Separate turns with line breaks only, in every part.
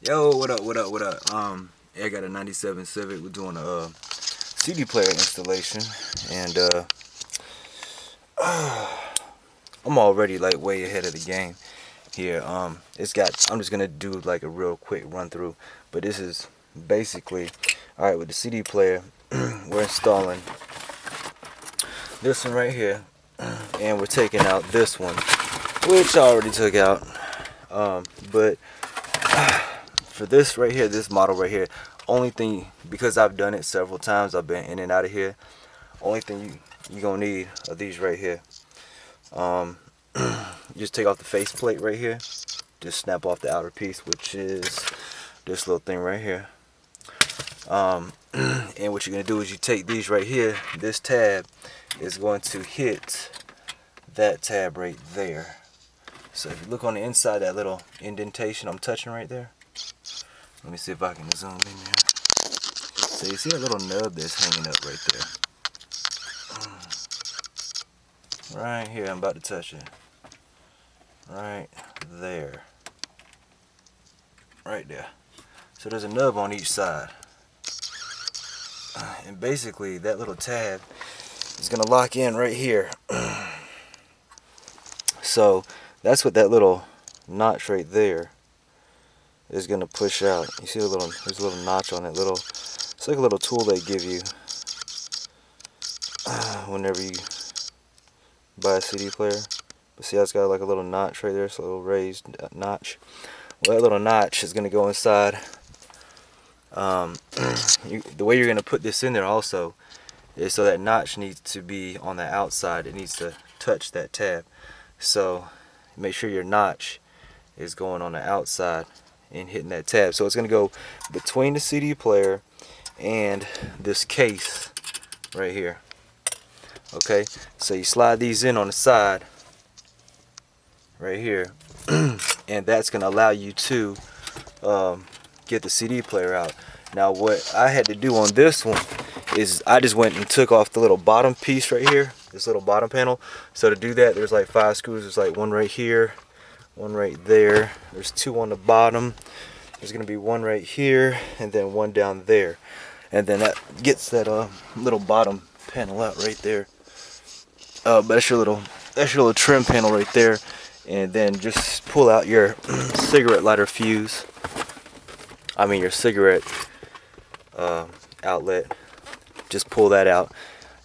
Yo, what up, what up, what up? Yeah, I got a 97 Civic. We're doing a CD player installation, and I'm already like way ahead of the game here. I'm just gonna do like a real quick run through, but this is basically, all right, with the CD player, we're installing this one right here, and we're taking out this one, which I already took out. But for this right here, this model right here, only thing, because I've done it several times, I've been in and out of here, only thing you gonna need are these right here. um just take off the face plate right here, just snap off the outer piece, which is this little thing right here. And what you're gonna do is you take these right here, this tab is going to hit that tab right there. So if you look on the inside, that little indentation I'm touching right there, let me see if I can zoom in there. So you see that little nub that's hanging up right there? Right here, I'm about to touch it. Right there. Right there. So there's a nub on each side. And basically that little tab is going to lock in right here. So that's what that little notch right there is going to push out. You see there's a little notch on it. It's like a little tool they give you whenever you buy a CD player. But see how it's got like a little notch right there, it's a little raised notch. Well, that little notch is going to go inside. The way you're going to put this in there also is so that notch needs to be on the outside. It needs to touch that tab. So make sure your notch is going on the outside and hitting that tab. So it's going to go between the CD player and this case right here. Okay, so you slide these in on the side right here, and that's going to allow you to get the CD player out. Now what I had to do on this one is I just went and took off the little bottom piece right here, this little bottom panel. So to do that, there's like 5 screws. There's like one right here, one right there, there's 2 on the bottom, there's going to be one right here, and then one down there. And then that gets that little bottom panel out right there. But that's your little trim panel right there. And then just pull out your cigarette lighter fuse. I mean your cigarette outlet. Just pull that out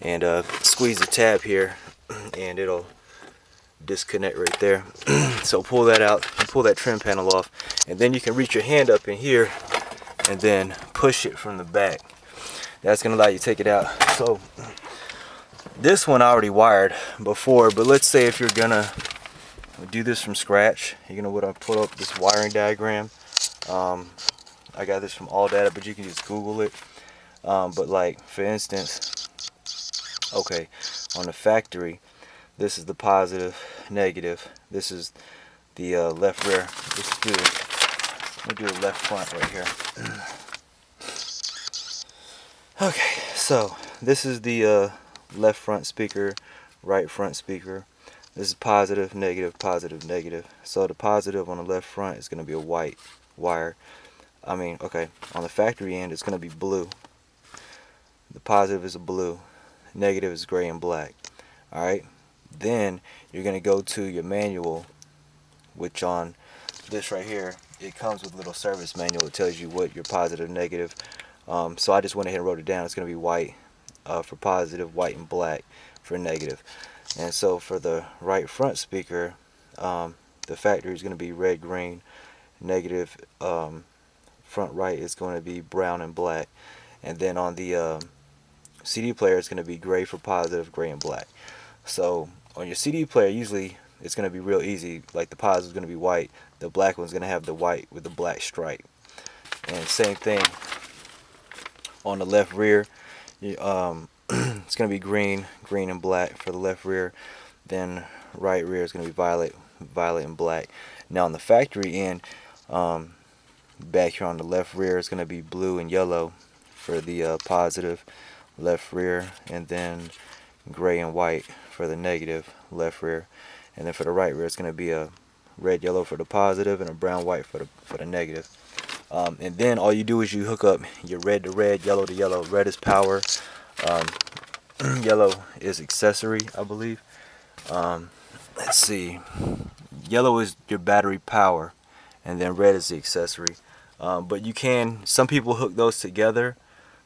and squeeze the tab here, and it'll disconnect right there. So pull that out and pull that trim panel off, and then you can reach your hand up in here and then push it from the back. That's gonna allow you to take it out. So this one I already wired before, but let's say if you're gonna do this from scratch, you're gonna put up this wiring diagram. I got this from All Data, but you can just Google it. But like for instance, okay, on the factory, this is the positive, negative. This is the left rear. We'll do the left front right here. Okay, so this is the left front speaker, right front speaker. This is positive, negative, positive, negative. So the positive on the left front is going to be a white wire. Okay, on the factory end it's going to be blue. The positive is a blue, negative is gray and black. Alright, then you're going to go to your manual, which on this right here, it comes with a little service manual. It tells you what your positive, negative. So I just went ahead and wrote it down. It's going to be white for positive, white and black for negative. And so for the right front speaker, the factory is going to be red, green. Negative front right is going to be brown and black. And then on the CD player, it's going to be gray for positive, gray and black. So on your CD player, usually it's going to be real easy. Like the positive is going to be white, the black one's going to have the white with the black stripe. And same thing on the left rear. It's going to be green, green and black for the left rear. Then right rear is going to be violet, violet and black. Now on the factory end, back here on the left rear is going to be blue and yellow for the positive left rear, and then gray and white for the negative left rear. And then for the right rear, it's going to be a red, yellow for the positive and a brown, white for the negative. And then all you do is you hook up your red to red, yellow to yellow. Red is power, um, yellow is accessory, I believe. Let's see, yellow is your battery power, and then red is the accessory. But you can, some people hook those together,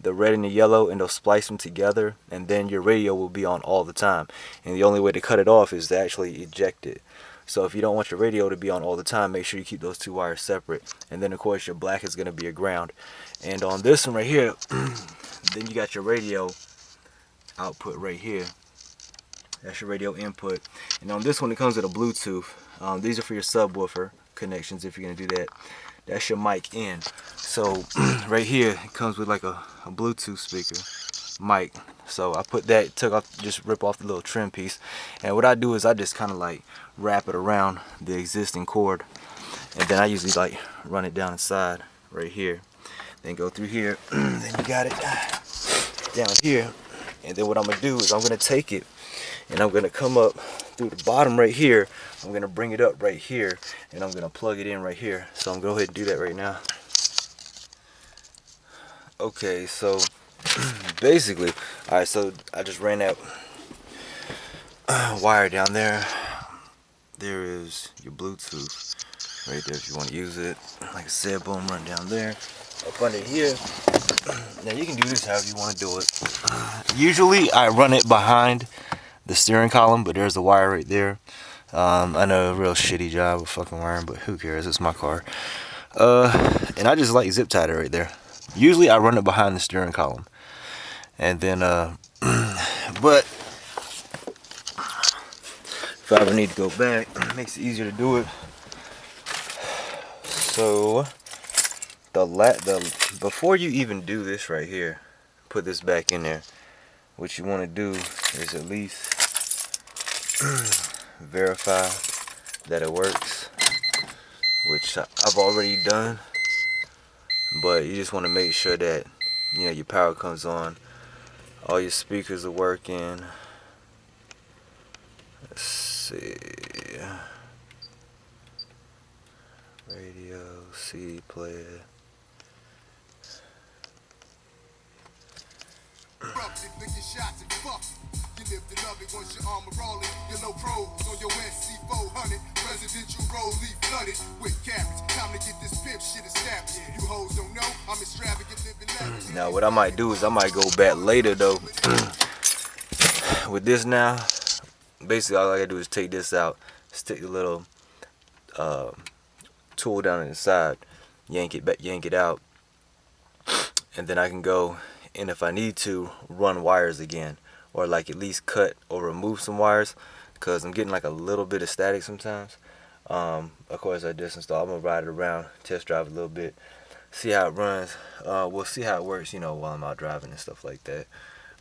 the red and the yellow, and they'll splice them together, and then your radio will be on all the time. And the only way to cut it off is to actually eject it. So if you don't want your radio to be on all the time, make sure you keep those two wires separate. And then of course your black is going to be a ground. And on this one right here, then you got your radio output right here. That's your radio input. And on this one, it comes with a Bluetooth. These are for your subwoofer connections if you're going to do that. That's your mic in. So right here, it comes with like a Bluetooth speaker mic. So I put that, just rip off the little trim piece. And what I do is I just kind of like wrap it around the existing cord. And then I usually like run it down inside right here. Then go through here. Then you got it down here. And then what I'm going to do is I'm going to take it and I'm going to come up through the bottom right here. I'm going to bring it up right here and I'm going to plug it in right here. So I'm going to go ahead and do that right now. Okay, so basically, alright, so I just ran that wire down there. There is your Bluetooth right there if you want to use it. Like I said, boom, run down there. Up under here. Now you can do this however you want to do it. Usually I run it behind the steering column, but there's a wire right there. I know, a real shitty job of fucking wiring, but who cares? It's my car. And I just like zip tied it right there. Usually I run it behind the steering column. And then, but if I ever need to go back, it makes it easier to do it. So, before you even do this right here, put this back in there, what you want to do is at least verify that it works, which I've already done. But you just want to make sure that, you know, your power comes on, all your speakers are working. Let's see, radio, CD player. You live to love it once your armor rolling. Your low pros on your SC400. Presidential roll leaf flooded with carrots. Time to get this pimp shit established. You hoes don't know I'm extravagant living lavish. Now what I might do is I might go back later though. With this now, basically all I gotta do is take this out, stick the little tool down inside, yank it out, and then I can go, and if I need to, run wires again, or like at least cut or remove some wires, because I'm getting like a little bit of static sometimes. Of course I just install, I'm gonna ride it around, test drive a little bit, see how it runs. We'll see how it works, you know, while I'm out driving and stuff like that.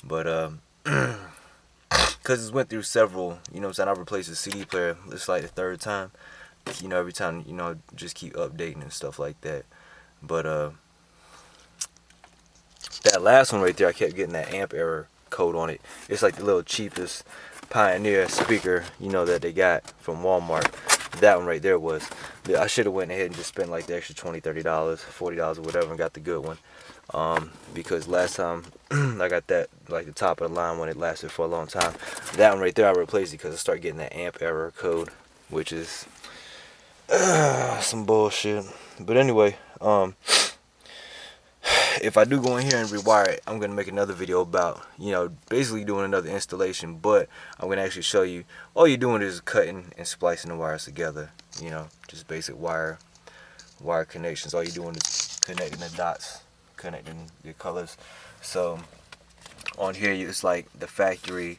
But because it's went through several, you know what I'm saying, I replaced the CD player, it's like the third time, you know, every time, you know, just keep updating and stuff like that. But that last one right there, I kept getting that amp error code on it. It's like the little cheapest Pioneer speaker, you know, that they got from Walmart. That one right there was, I should have went ahead and just spent like the extra $20, $30, $40 or whatever and got the good one. Because last time I got that, like the top of the line one, it lasted for a long time. That one right there I replaced it because I started getting that amp error code, which is some bullshit. But anyway, if I do go in here and rewire it, I'm going to make another video about, you know, basically doing another installation. But I'm going to actually show you, all you're doing is cutting and splicing the wires together. You know, just basic wire connections. All you're doing is connecting the dots, connecting your colors. So on here it's like the factory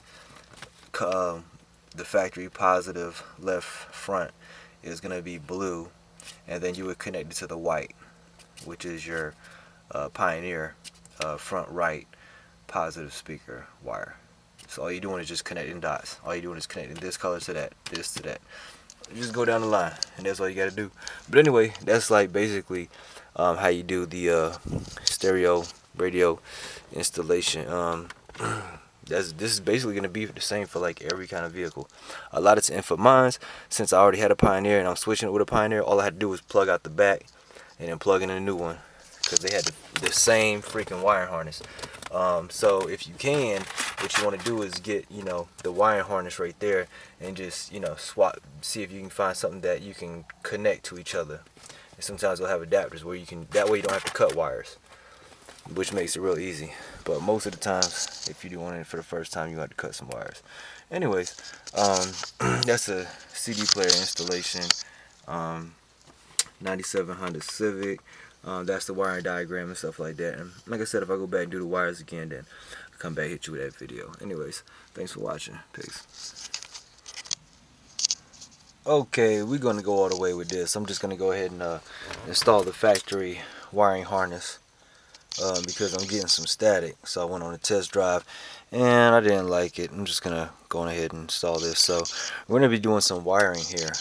positive left front is going to be blue, and then you would connect it to the white, which is your Pioneer front right positive speaker wire. So all you're doing is just connecting dots. All you're doing is connecting this color to that, this to that. You just go down the line, and that's all you got to do. But anyway, that's like basically how you do the stereo radio installation. This is basically going to be the same for like every kind of vehicle. A lot of time for mine, since I already had a Pioneer and I'm switching it with a Pioneer, all I had to do was plug out the back, and then plug in a new one, because they had the same freaking wiring harness. So if you can, what you want to do is get, you know, the wiring harness right there, and just, you know, swap, see if you can find something that you can connect to each other. And sometimes they'll have adapters where you can, that way you don't have to cut wires, which makes it real easy. But most of the times, if you do want it for the first time, you have to cut some wires. Anyways, that's a CD player installation. 97 Honda Civic. That's the wiring diagram and stuff like that. And like I said, if I go back and do the wires again, then I'll come back, hit you with that video. Anyways, thanks for watching. Peace. Okay, we're gonna go all the way with this. I'm just gonna go ahead and install the factory wiring harness because I'm getting some static. So I went on a test drive and I didn't like it. I'm just gonna go on ahead and install this. So we're gonna be doing some wiring here.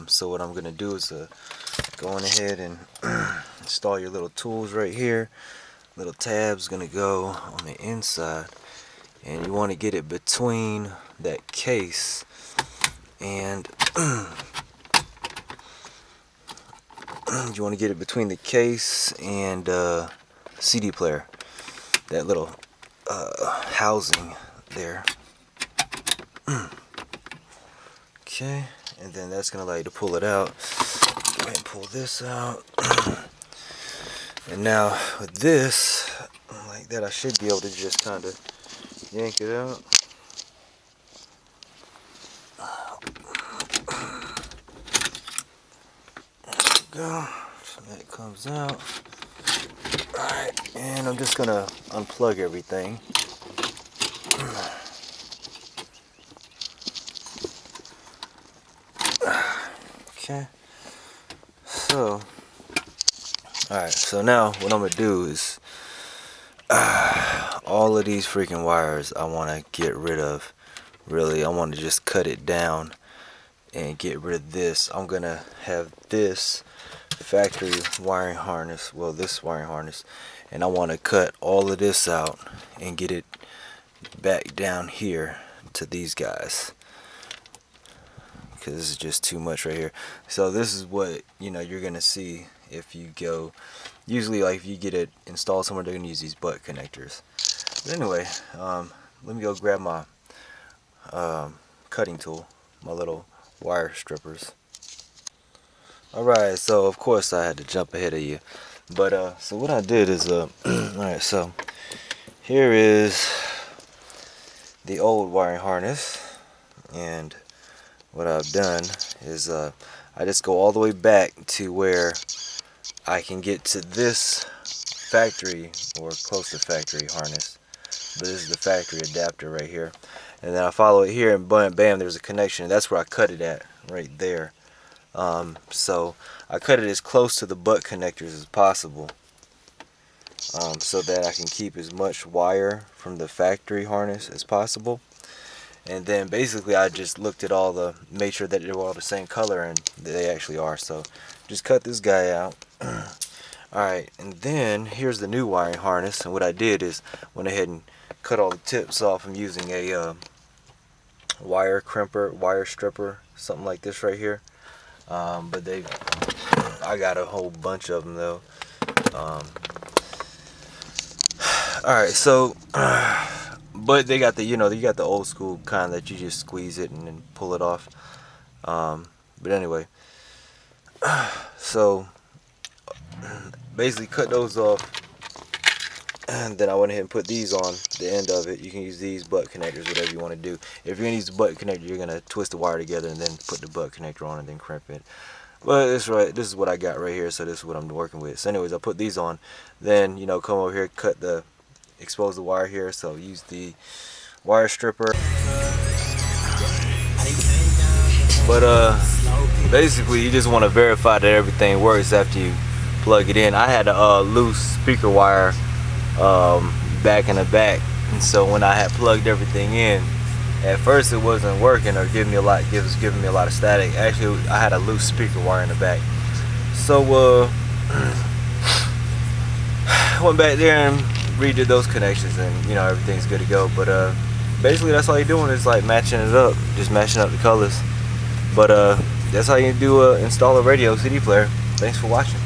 So what I'm gonna do is go on ahead and install your little tools right here. Little tab's gonna go on the inside, and you want to get it between that case and you want to get it between the case and CD player, that little housing there. Okay, and then that's gonna allow you to pull it out. Go ahead and pull this out. And now with this, like that, I should be able to just kind of yank it out. There we go. So that comes out. Alright, and I'm just gonna unplug everything. Okay. So, alright, so now what I'm gonna do is all of these freaking wires I want to get rid of. Really, I want to just cut it down and get rid of this. I'm gonna have this factory wiring harness, well, this wiring harness, and I want to cut all of this out and get it back down here to these guys, because this is just too much right here. So this is what, you know, you're gonna see if you go, usually like if you get it installed somewhere, they're gonna use these butt connectors. But anyway, let me go grab my cutting tool, my little wire strippers. Alright, so of course I had to jump ahead of you, but so what I did is alright, so here is the old wiring harness, and what I've done is I just go all the way back to where I can get to this factory, or close to factory harness, but this is the factory adapter right here, and then I follow it here, and bam, bam, there's a connection. That's where I cut it at, right there. So I cut it as close to the butt connectors as possible, so that I can keep as much wire from the factory harness as possible. And then basically I just looked at all the, made sure that they were all the same color, and they actually are. So just cut this guy out. Alright, and then here's the new wiring harness, and what I did is went ahead and cut all the tips off. I'm using a wire crimper, wire stripper, something like this right here. But I got a whole bunch of them though. Alright, so but they got the, you know, you got the old school kind that you just squeeze it and then pull it off. But anyway, so basically cut those off, and then I went ahead and put these on the end of it. You can use these butt connectors, whatever you want to do. If you're gonna use the butt connector, you're gonna twist the wire together and then put the butt connector on and then crimp it. But it's right, this is what I got right here, so this is what I'm working with. So anyways, I put these on, then, you know, come over here, expose the wire here. So use the wire stripper. But basically you just want to verify that everything works after you plug it in. I had a loose speaker wire back in the back, and so when I had plugged everything in, at first it wasn't working or giving me a lot of static. Actually, I had a loose speaker wire in the back. So went back there and redid those connections, and you know, everything's good to go. But basically that's all you're doing is like matching it up, just matching up the colors. But that's how you do install a radio CD player. Thanks for watching.